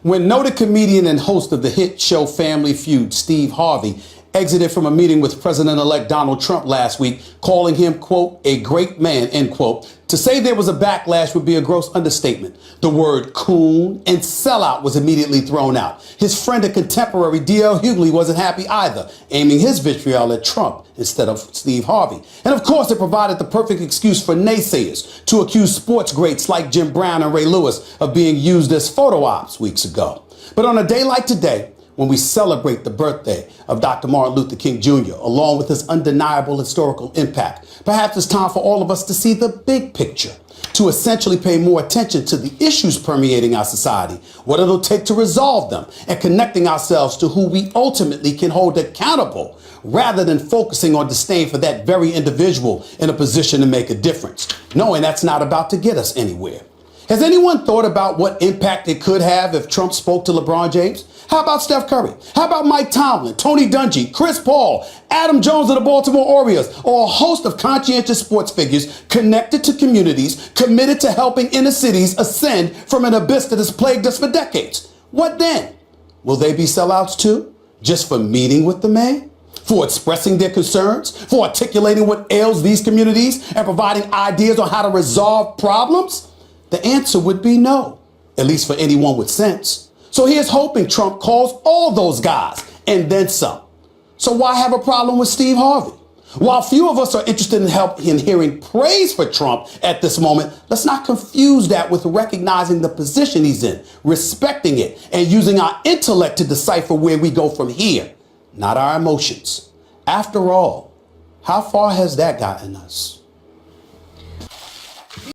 When noted comedian and host of the hit show Family Feud, Steve Harvey, exited from a meeting with President-elect Donald Trump last week, calling him, quote, a great man, end quote, to say there was a backlash would be a gross understatement. The word coon and sellout was immediately thrown out. His friend and contemporary D.L. Hughley wasn't happy either, aiming his vitriol at Trump instead of Steve Harvey. And of course, it provided the perfect excuse for naysayers to accuse sports greats like Jim Brown and Ray Lewis of being used as photo ops weeks ago. But on a day like today, when we celebrate the birthday of Dr. Martin Luther King Jr., along with his undeniable historical impact, perhaps it's time for all of us to see the big picture, to essentially pay more attention to the issues permeating our society, what it'll take to resolve them, and connecting ourselves to who we ultimately can hold accountable, rather than focusing on disdain for that very individual in a position to make a difference, knowing that's not about to get us anywhere. Has anyone thought about what impact it could have if Trump spoke to LeBron James? How about Steph Curry? How about Mike Tomlin, Tony Dungy, Chris Paul, Adam Jones of the Baltimore Orioles, or a host of conscientious sports figures connected to communities, committed to helping inner cities ascend from an abyss that has plagued us for decades? What then? Will they be sellouts too? Just for meeting with the man? For expressing their concerns? For articulating what ails these communities and providing ideas on how to resolve problems? The answer would be no, at least for anyone with sense. So here's hoping Trump calls all those guys and then some. So why have a problem with Steve Harvey? While few of us are interested in hearing praise for Trump at this moment, let's not confuse that with recognizing the position he's in, respecting it, and using our intellect to decipher where we go from here, not our emotions. After all, how far has that gotten us?